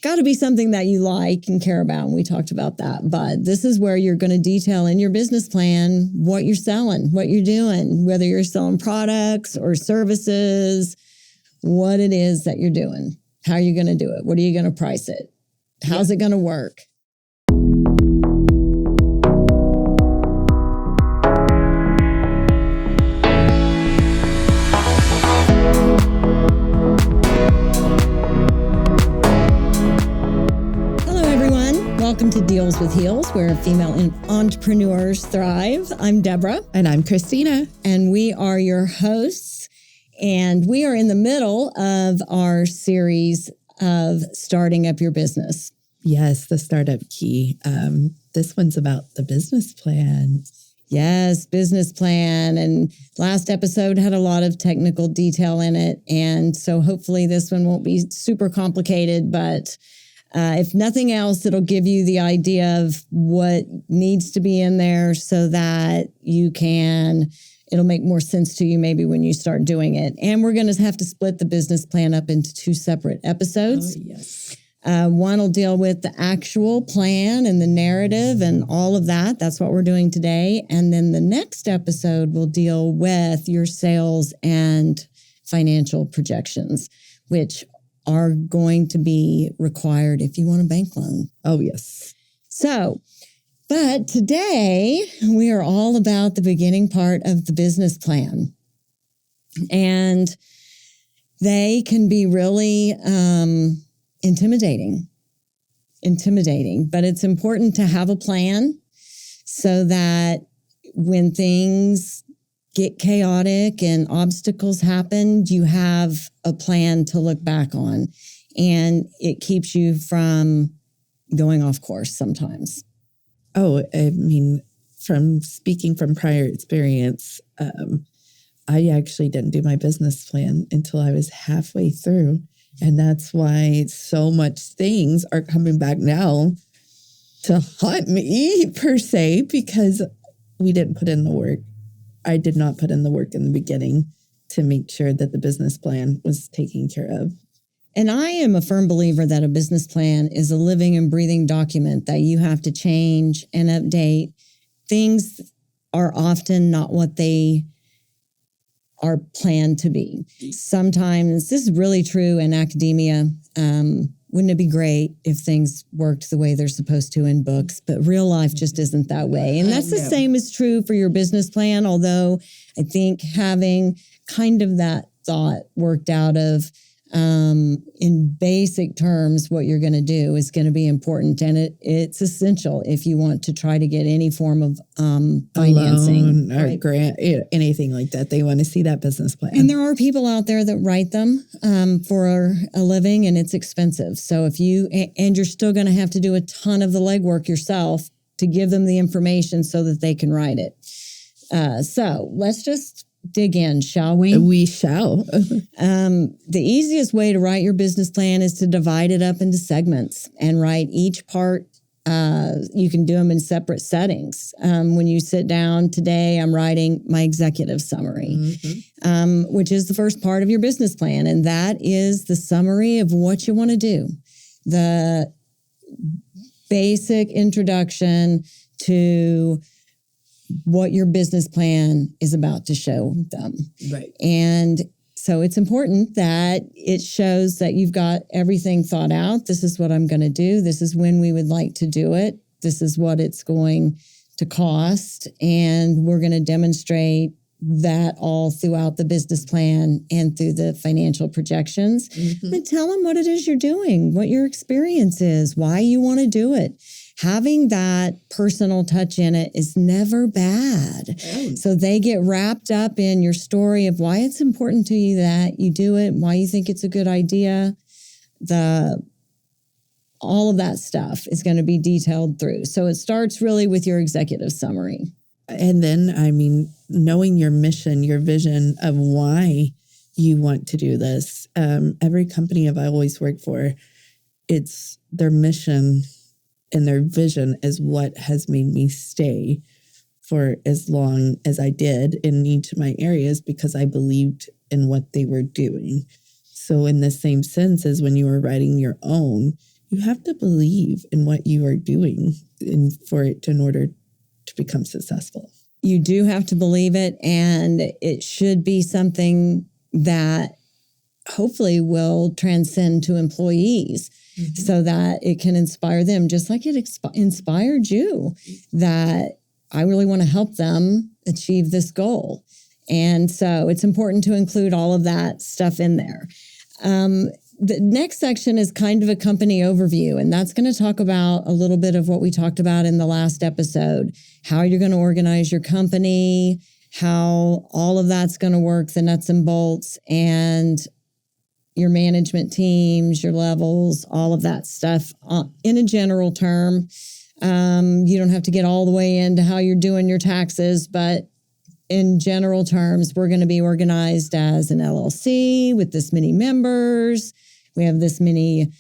got to be something that you like and care about. And we talked about that. But this is where you're going to detail in your business plan what you're selling, what you're doing, whether you're selling products or services, what it is that you're doing, how you're going to do it, what are you going to price it, how's it going to work. Welcome to Deals with Heels, where female entrepreneurs thrive. I'm Debra. And I'm Christina. And we are your hosts. And we are in the middle of our series of starting up your business. Yes, the startup key. This one's about the business plan. Yes, business plan. And last episode had a lot of technical detail in it. And so hopefully this one won't be super complicated, but if nothing else, it'll give you the idea of what needs to be in there so that it'll make more sense to you maybe when you start doing it. And we're going to have to split the business plan up into 2 separate episodes. Oh, yes. One will deal with the actual plan and the narrative and all of that. That's what we're doing today. And then the next episode will deal with your sales and financial projections, which are going to be required if you want a bank loan. Oh, yes. So, but today we are all about the beginning part of the business plan. And they can be really intimidating, but it's important to have a plan so that when things get chaotic and obstacles happen, you have a plan to look back on, and it keeps you from going off course sometimes. Oh, I mean, from speaking from prior experience, I actually didn't do my business plan until I was halfway through. And that's why so much things are coming back now to haunt me per se, because we didn't put in the work. I did not put in the work in the beginning to make sure that the business plan was taken care of. And I am a firm believer that a business plan is a living and breathing document that you have to change and update. Things are often not what they are planned to be. Sometimes, this is really true in academia. Wouldn't it be great if things worked the way they're supposed to in books? But real life just isn't that way. And that's the same is true for your business plan, although I think having kind of that thought worked out of, in basic terms, what you're going to do is going to be important. And it's essential if you want to try to get any form of financing. Loan or grant, anything like that. They want to see that business plan. And there are people out there that write them for a living, and it's expensive. So and you're still going to have to do a ton of the legwork yourself to give them the information so that they can write it. So let's just dig in, shall we? We shall. The easiest way to write your business plan is to divide it up into segments and write each part. You can do them in separate settings. When you sit down today, I'm writing my executive summary, which is the first part of your business plan. And that is the summary of what you want to do. The basic introduction to what your business plan is about to show them. Right. And so it's important that it shows that you've got everything thought out. This is what I'm going to do. This is when we would like to do it. This is what it's going to cost. And we're going to demonstrate that all throughout the business plan and through the financial projections. But tell them what it is you're doing, what your experience is, why you want to do it. Having that personal touch in it is never bad. Oh. So they get wrapped up in your story of why it's important to you that you do it, why you think it's a good idea. All of that stuff is going to be detailed through. So it starts really with your executive summary. And then, I mean, knowing your mission, your vision of why you want to do this. Every company I've always worked for, it's their mission and their vision is what has made me stay for as long as I did in each of my areas because I believed in what they were doing. So in the same sense as when you were writing your own, you have to believe in what you are doing in order to become successful. You do have to believe it, and it should be something that hopefully will transcend to employees so that it can inspire them, just like it inspired you, that I really want to help them achieve this goal. And so it's important to include all of that stuff in there. The next section is kind of a company overview, and that's going to talk about a little bit of what we talked about in the last episode, how you're going to organize your company, how all of that's going to work, the nuts and bolts, and your management teams, your levels, all of that stuff in a general term. You don't have to get all the way into how you're doing your taxes, but in general terms, we're going to be organized as an LLC with this many members. We have this many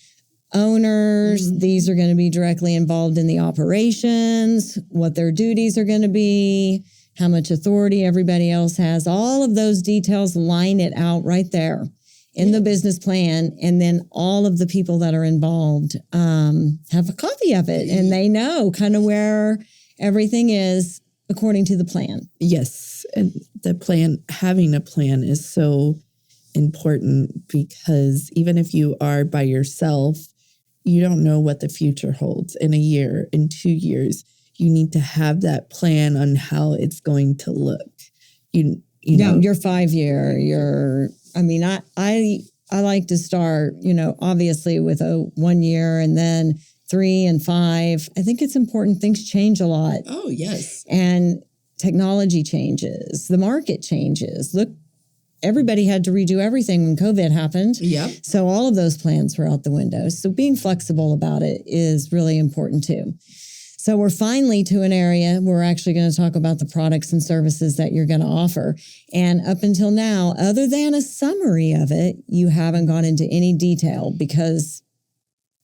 owners. These are going to be directly involved in the operations, what their duties are going to be, how much authority everybody else has. All of those details, line it out right there in the business plan. And then all of the people that are involved have a copy of it, and they know kind of where everything is according to the plan. Yes. And the plan, having a plan is so important, because even if you are by yourself, you don't know what the future holds in a year, in 2 years. You need to have that plan on how it's going to look. You know, your 5 year, I like to start, obviously with a 1 year and then 3 and 5. I think it's important. Things change a lot. Oh, yes. And technology changes. The market changes. Look, everybody had to redo everything when COVID happened. Yep. So all of those plans were out the window. So being flexible about it is really important too. So we're finally to an area where we're actually going to talk about the products and services that you're going to offer. And up until now, other than a summary of it, you haven't gone into any detail, because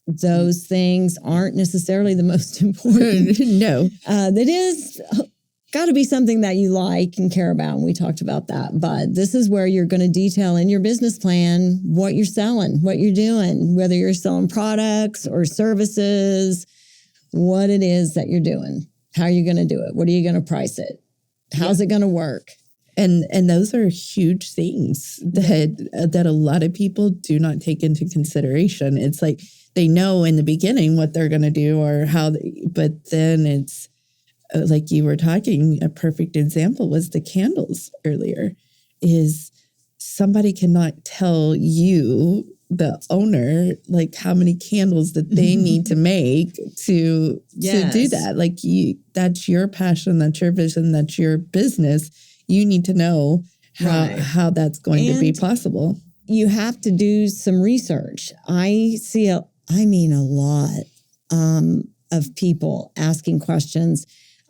those things aren't necessarily the most important. No. That is got to be something that you like and care about. And we talked about that. But this is where you're going to detail in your business plan what you're selling, what you're doing, whether you're selling products or services, what it is that you're doing, how you're going to do it, what are you going to price it, how's it going to work. And those are huge things that a lot of people do not take into consideration. It's like they know in the beginning what they're going to do or how, but then it's like you were talking, a perfect example was the candles earlier, is somebody cannot tell you, the owner, like how many candles that they need to make to do that. Like that's your passion, that's your vision, that's your business. You need to know how that's going to be possible. You have to do some research. I see a lot of people asking questions.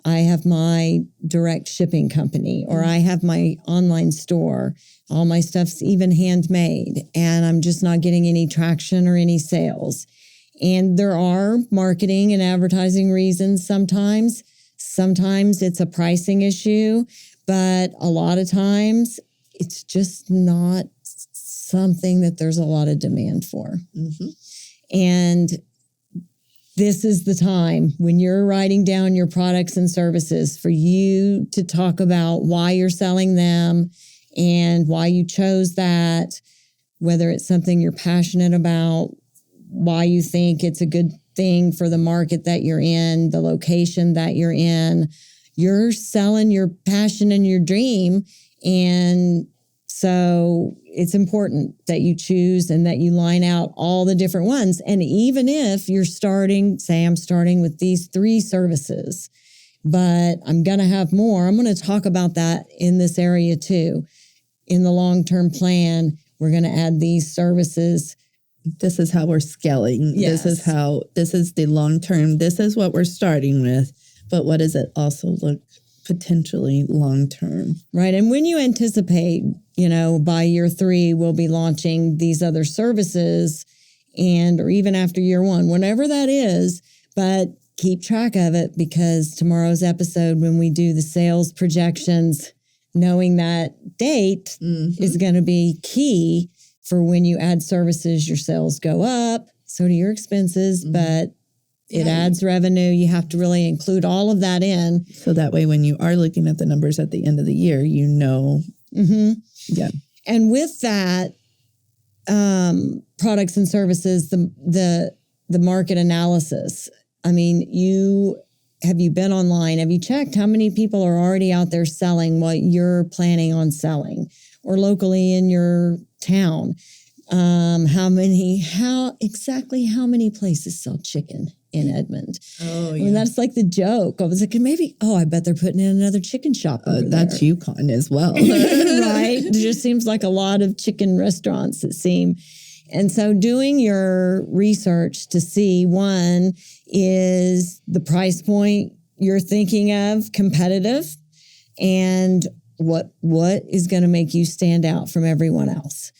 I have my direct shipping company, or I have my online store. All my stuff's even handmade, and I'm just not getting any traction or any sales. And there are marketing and advertising reasons sometimes. Sometimes it's a pricing issue, but a lot of times it's just not something that there's a lot of demand for. Mm-hmm. And this is the time when you're writing down your products and services for you to talk about why you're selling them and why you chose that, whether it's something you're passionate about, why you think it's a good thing for the market that you're in, the location that you're in. You're selling your passion and your dream. And so it's important that you choose and that you line out all the different ones. And even if you're I'm starting with these 3 services, but I'm going to have more. I'm going to talk about that in this area too. In the long-term plan, we're going to add these services. This is how we're scaling. Yes. This is the long-term. This is what we're starting with. But what does it also look potentially long-term? Right. And when you anticipate, by year 3, we'll be launching these other services, or even after year 1, whenever that is, but keep track of it, because tomorrow's episode, when we do the sales projections, knowing that date is going to be key for when you add services, your sales go up, So do your expenses, but it adds revenue. You have to really include all of that in. So that way, when you are looking at the numbers at the end of the year, you know. Yeah. And with that, products and services, the market analysis. I mean, have you been online? Have you checked how many people are already out there selling what you're planning on selling, or locally in your town? How many places sell chicken in Edmond? Oh, yeah. I mean, that's like the joke. I was like, I bet they're putting in another chicken shop over that's there. Yukon as well. Right? It just seems like a lot of chicken restaurants, it seems. And so doing your research to see, one, is the price point you're thinking of competitive, and what is going to make you stand out from everyone else.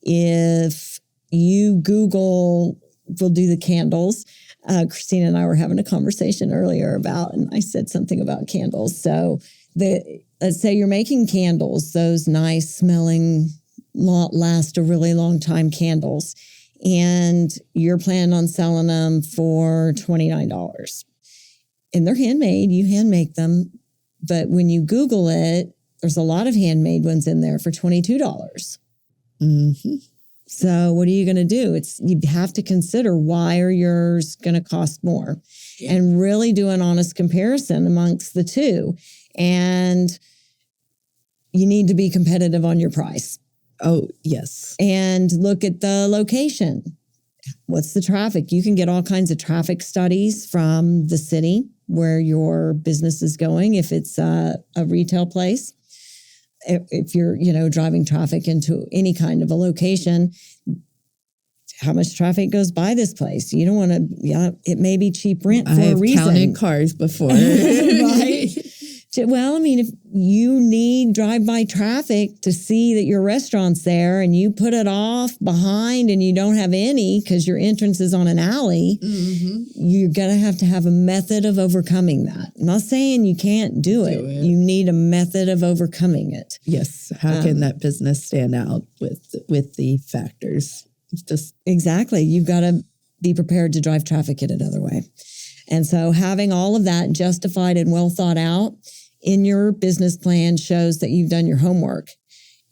If you Google, we'll do the candles. Christina and I were having a conversation earlier about, and I said something about candles. So let's say you're making candles, those nice smelling, last a really long time candles, and you're planning on selling them for $29. And they're handmade, you hand make them. But when you Google it, there's a lot of handmade ones in there for $22. Mm-hmm. So what are you going to do? You have to consider, why are yours going to cost more? Yeah. And really do an honest comparison amongst the two. And you need to be competitive on your price. Oh, yes. And look at the location. What's the traffic? You can get all kinds of traffic studies from the city where your business is going, if it's a retail place. If you're, driving traffic into any kind of a location, how much traffic goes by this place? You don't want to, it may be cheap rent for a reason. I've counted cars before. Right? Well, I mean, if you need drive-by traffic to see that your restaurant's there, and you put it off behind and you don't have any because your entrance is on an alley, you're going to have a method of overcoming that. I'm not saying you can't do it. You need a method of overcoming it. Yes. How can that business stand out with the factors? Exactly. You've got to be prepared to drive traffic in another way. And so having all of that justified and well thought out in your business plan shows that you've done your homework.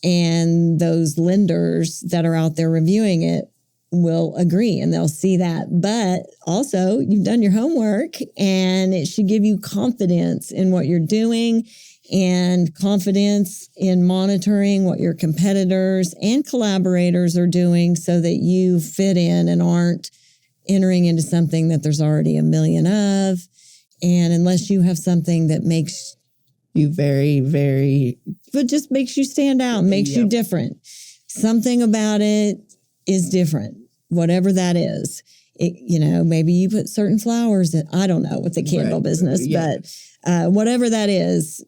And those lenders that are out there reviewing it will agree, and they'll see that. But also, you've done your homework, and it should give you confidence in what you're doing, and confidence in monitoring what your competitors and collaborators are doing, so that you fit in and aren't entering into something that there's already a million of. And unless you have something that makes you but just makes you stand out, makes you different. Something about it is different, whatever that is. Maybe you put certain flowers in, I don't know, with the candle business, but whatever that is,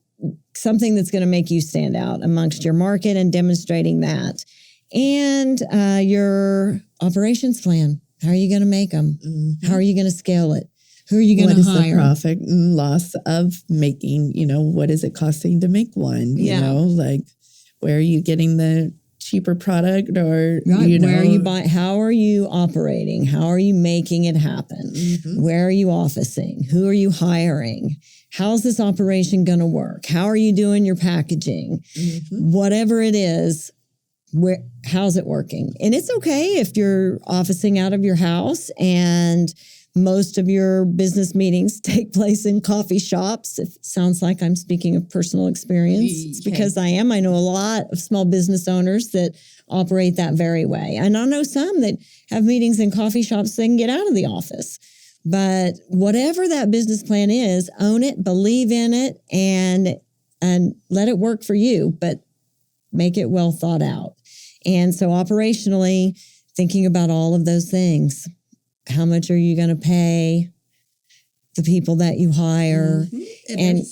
something that's going to make you stand out amongst your market, and demonstrating that. And your operations plan. How are you going to make them? Mm-hmm. How are you going to scale it? Who are you going to hire? What is the profit and loss of making, what is it costing to make one? Where are you getting the cheaper product, or, where are you buying? How are you operating? How are you making it happen? Mm-hmm. Where are you officing? Who are you hiring? How's this operation going to work? How are you doing your packaging? Mm-hmm. Whatever it is, how's it working? And it's okay if you're officing out of your house, and most of your business meetings take place in coffee shops. It sounds like I'm speaking of personal experience. It's because I am. I know a lot of small business owners that operate that very way. And I know some that have meetings in coffee shops so they can get out of the office. But whatever that business plan is, own it, believe in it, and let it work for you, but make it well thought out. And so operationally, thinking about all of those things. How much are you going to pay the people that you hire? Mm-hmm. And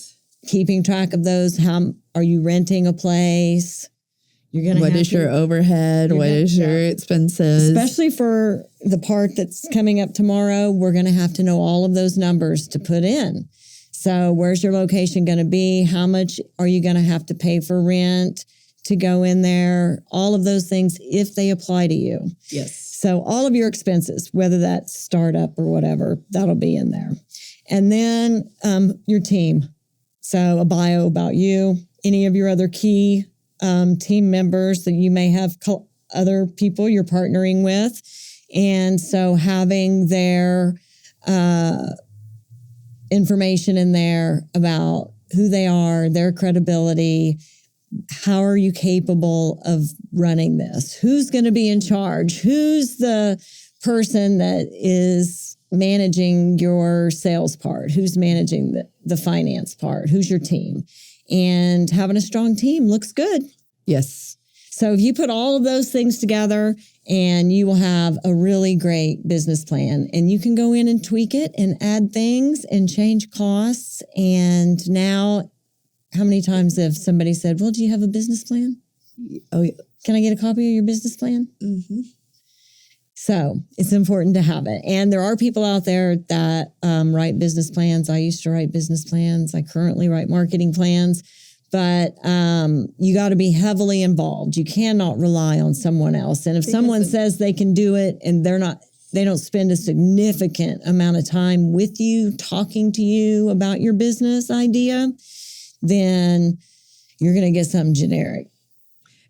keeping track of those. How are you renting a place? You're going to What is your overhead? What is your expenses? Especially for the part that's coming up tomorrow, we're going to have to know all of those numbers to put in. So where's your location going to be? How much are you going to have to pay for rent to go in there, all of those things, if they apply to you. Yes. So all of your expenses, whether that's startup or whatever, that'll be in there. And then your team. So a bio about you, any of your other key team members that you may have other people you're partnering with. And so having their information in there about who they are, their credibility, how are you capable of running this? Who's going to be in charge? Who's the person that is managing your sales part? Who's managing the finance part? Who's your team? And having a strong team looks good. Yes. So if you put all of those things together, and you will have a really great business plan, and you can go in and tweak it and add things and change costs. And now, how many times have somebody said, well, do you have a business plan? Oh, yeah. Can I get a copy of your business plan? Mm-hmm. So it's important to have it. And there are people out there that write business plans. I used to write business plans. I currently write marketing plans. But you got to be heavily involved. You cannot rely on someone else. And if someone says they can do it and they don't spend a significant amount of time with you, talking to you about your business idea, then you're going to get something generic.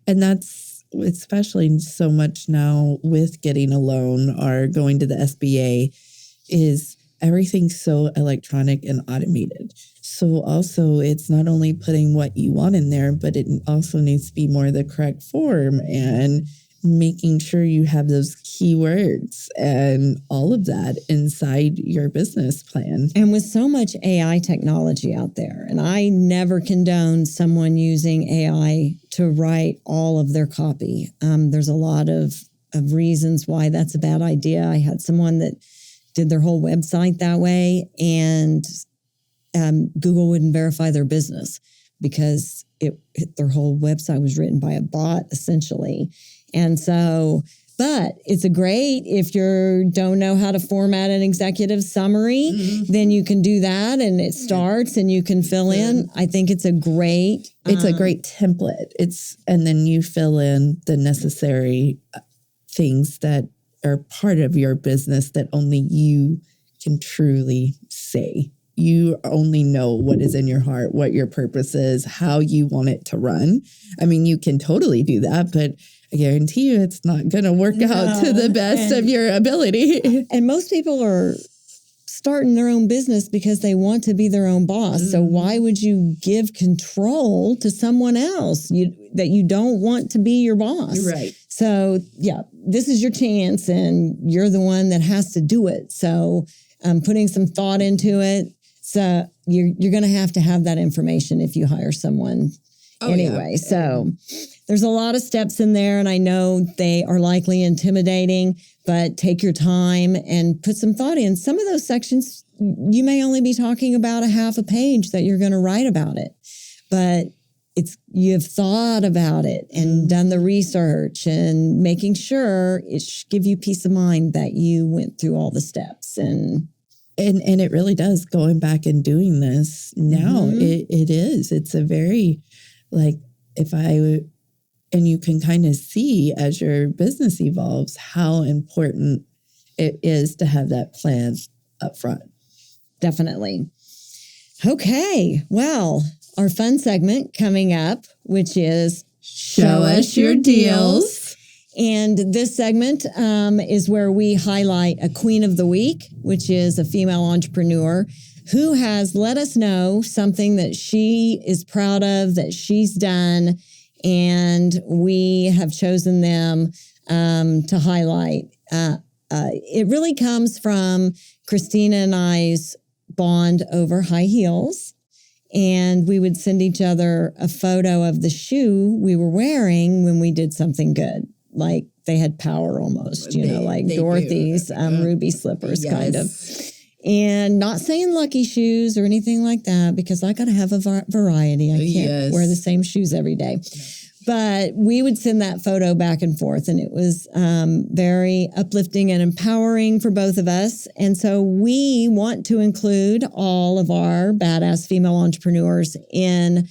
And that's especially so much now with getting a loan or going to the SBA is everything's so electronic and automated. So also it's not only putting what you want in there, but it also needs to be more the correct form and making sure you have those keywords and all of that inside your business plan. And with so much AI technology out there, and I never condone someone using AI to write all of their copy. There's a lot of reasons why that's a bad idea. I had someone that did their whole website that way, and Google wouldn't verify their business because their whole website was written by a bot, essentially. And so, but it's great if you don't know how to format an executive summary, then you can do that and it starts and you can fill in. I think it's a great template. And then you fill in the necessary things that are part of your business that only you can truly say. You only know what is in your heart, what your purpose is, how you want it to run. I mean, you can totally do that, but I guarantee you it's not going to work out to the best of your ability. And most people are starting their own business because they want to be their own boss. So why would you give control to someone else that you don't want to be your boss? Right. So, yeah, this is your chance and you're the one that has to do it. So putting some thought into it. So you're going to have that information if you hire someone anyway. Yeah. So there's a lot of steps in there, and I know they are likely intimidating, but take your time and put some thought in. Some of those sections, you may only be talking about a half a page that you're going to write about it, but you've thought about it and done the research and making sure it should give you peace of mind that you went through all the steps. And it really does. Going back and doing this now, it's a very, and you can kind of see as your business evolves how important it is to have that plan up front. Definitely. Okay. Well, our fun segment coming up, which is Show Us Your Deals. And this segment is where we highlight a Queen of the Week, which is a female entrepreneur who has let us know something that she is proud of, that she's done, and we have chosen them to highlight. It really comes from Christina and I's bond over high heels. And we would send each other a photo of the shoe we were wearing when we did something good. Like they had power almost, like Dorothy's ruby slippers kind of. And not saying lucky shoes or anything like that, because I got to have a variety. I can't wear the same shoes every day. But we would send that photo back and forth, and it was very uplifting and empowering for both of us. And so we want to include all of our badass female entrepreneurs in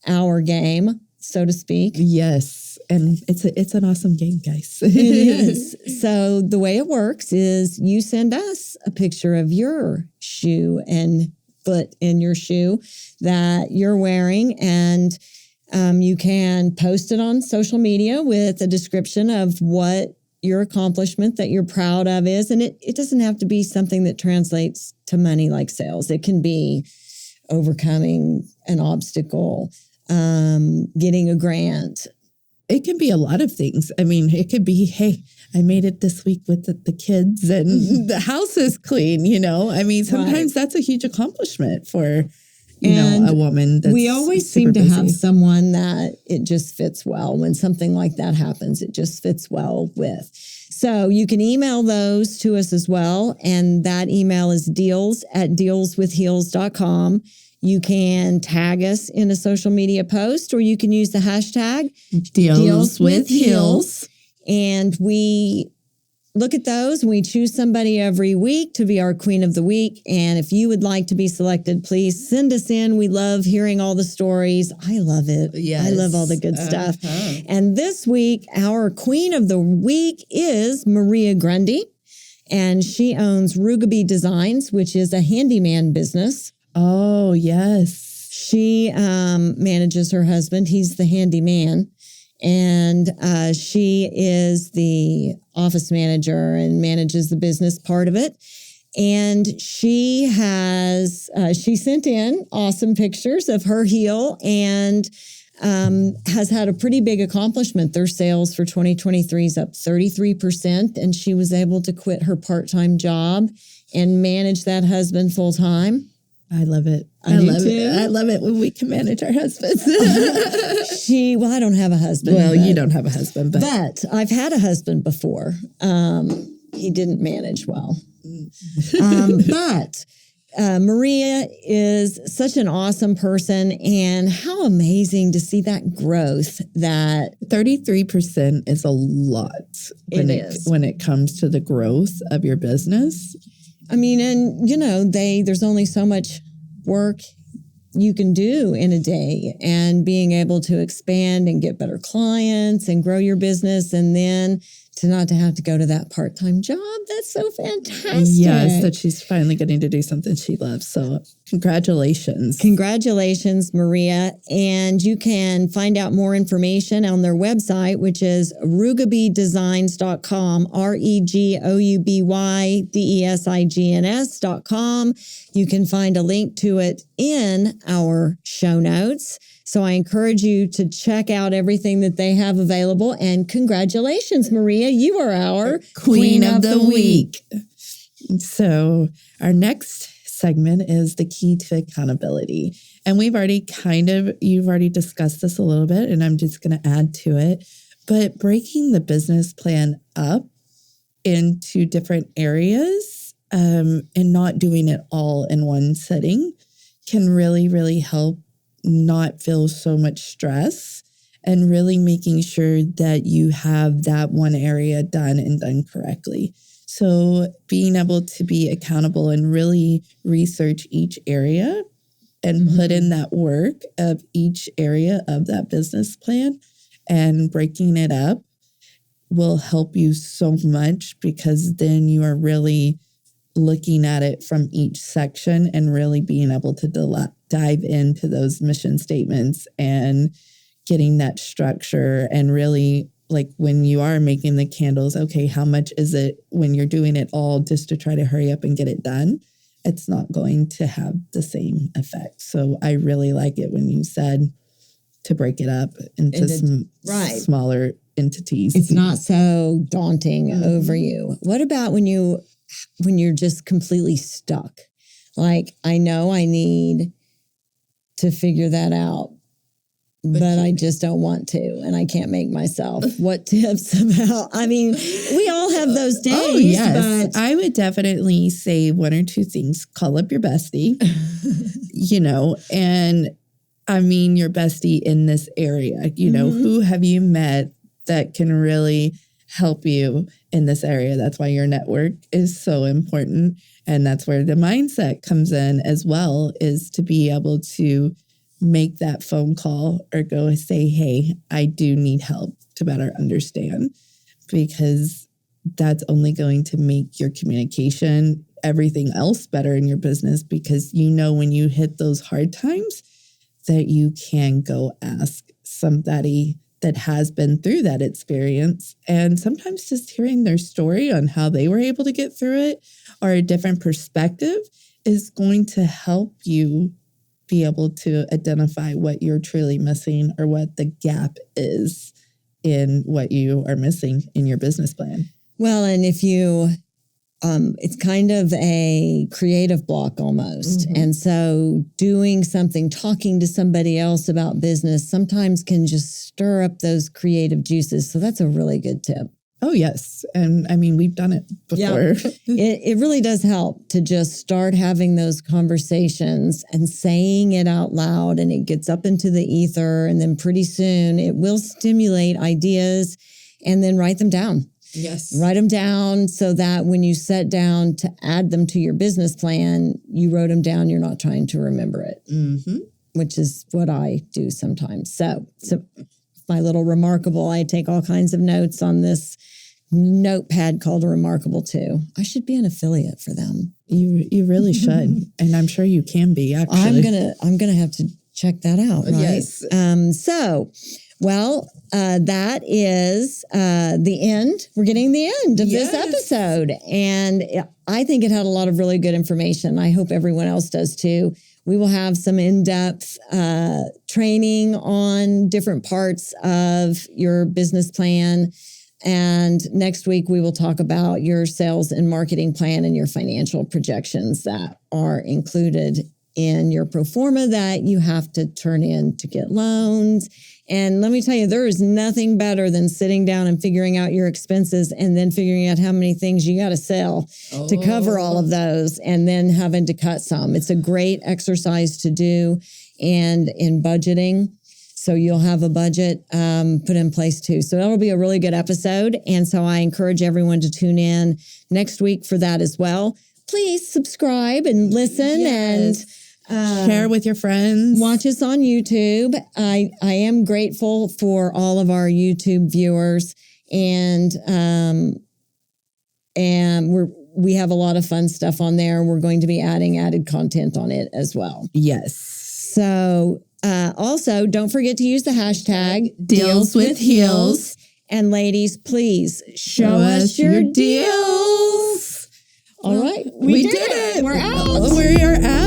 our game so to speak. Yes. And it's an awesome game, guys. It is. So the way it works is you send us a picture of your shoe and foot in your shoe that you're wearing, and you can post it on social media with a description of what your accomplishment that you're proud of is. And it doesn't have to be something that translates to money like sales. It can be overcoming an obstacle, getting a grant. It can be a lot of things. I mean, it could be, hey, I made it this week with the kids and the house is clean, you know? I mean, sometimes that's a huge accomplishment for, you know, a woman that's we always seem to have someone that it just fits well. When something like that happens, it just fits well with. So you can email those to us as well. And that email is deals@dealswithheels.com. You can tag us in a social media post, or you can use the hashtag #DealsWithHeels. And we look at those and we choose somebody every week to be our Queen of the Week. And if you would like to be selected, please send us in. We love hearing all the stories. I love it. Yes. I love all the good stuff. And this week, our Queen of the Week is Maria Grundy. And she owns Rougaby Designs, which is a handyman business. Oh, yes. She manages her husband. He's the handyman. And she is the office manager and manages the business part of it. And she has, she sent in awesome pictures of her heel and has had a pretty big accomplishment. Their sales for 2023 is up 33%. And she was able to quit her part-time job and manage that husband full-time. I love it. I love it. I love it when we can manage our husbands. Well, I don't have a husband. Well, you don't have a husband, but I've had a husband before. He didn't manage well. But Maria is such an awesome person, and how amazing to see that growth. That 33% is a lot when it comes to the growth of your business. I mean, and you know, there's only so much work you can do in a day, and being able to expand and get better clients and grow your business, and then to not to have to go to that part-time job. That's so fantastic. Yes, that she's finally getting to do something she loves. So congratulations. Congratulations, Maria. And you can find out more information on their website, which is rougabydesigns.com, REGOUBYDESIGNS.com. You can find a link to it in our show notes. So I encourage you to check out everything that they have available. And congratulations, Maria. You are our Queen of the Week. So our next segment is the key to accountability. And you've already discussed this a little bit, and I'm just going to add to it. But breaking the business plan up into different areas and not doing it all in one setting can really, really help not feel so much stress, and really making sure that you have that one area done and done correctly. So being able to be accountable and really research each area and put in that work of each area of that business plan and breaking it up will help you so much, because then you are really looking at it from each section and really being able to dive into those mission statements and getting that structure. And really, like when you are making the candles, okay, how much is it when you're doing it all just to try to hurry up and get it done? It's not going to have the same effect. So I really like it when you said to break it up into smaller entities. It's not so daunting over you. What about when you're just completely stuck? Like, I know I need to figure that out, but I just don't want to, and I can't make myself. What tips about? I mean, we all have those days. Oh, yes. But I would definitely say one or two things. Call up your bestie, and I mean your bestie in this area. Who have you met that can really help you in this area? That's why your network is so important. And that's where the mindset comes in as well, is to be able to make that phone call or go and say, hey, I do need help to better understand, because that's only going to make your communication, everything else better in your business, because you know when you hit those hard times that you can go ask somebody that has been through that experience. And sometimes just hearing their story on how they were able to get through it or a different perspective is going to help you be able to identify what you're truly missing or what the gap is in what you are missing in your business plan. Well, and if you, it's kind of a creative block almost. Mm-hmm. And so doing something, talking to somebody else about business sometimes can just stir up those creative juices. So that's a really good tip. Oh, yes. And I mean, we've done it before. Yeah. It really does help to just start having those conversations and saying it out loud, and it gets up into the ether. And then pretty soon it will stimulate ideas, and then write them down. Yes. Write them down so that when you sit down to add them to your business plan, you wrote them down. You're not trying to remember it, which is what I do sometimes. So my little Remarkable, I take all kinds of notes on this notepad called a Remarkable too. I should be an affiliate for them. You really should. And I'm sure you can be, actually. I'm gonna have to check that out, right? Yes. That is the end. We're getting the end of this episode. And I think it had a lot of really good information. I hope everyone else does too. We will have some in-depth training on different parts of your business plan. And next week, we will talk about your sales and marketing plan and your financial projections that are included in your pro forma that you have to turn in to get loans. And let me tell you, there is nothing better than sitting down and figuring out your expenses and then figuring out how many things you got to sell to cover all of those, and then having to cut some. It's a great exercise to do, and in budgeting. So you'll have a budget put in place too. So that'll be a really good episode. And so I encourage everyone to tune in next week for that as well. Please subscribe and listen and share with your friends. Watch us on YouTube. I am grateful for all of our YouTube viewers, and we have a lot of fun stuff on there. We're going to be adding added content on it as well. Yes. So also, don't forget to use the hashtag Deals with Heels. And ladies, please show us your deals. All right. We did it. We're out. We are out.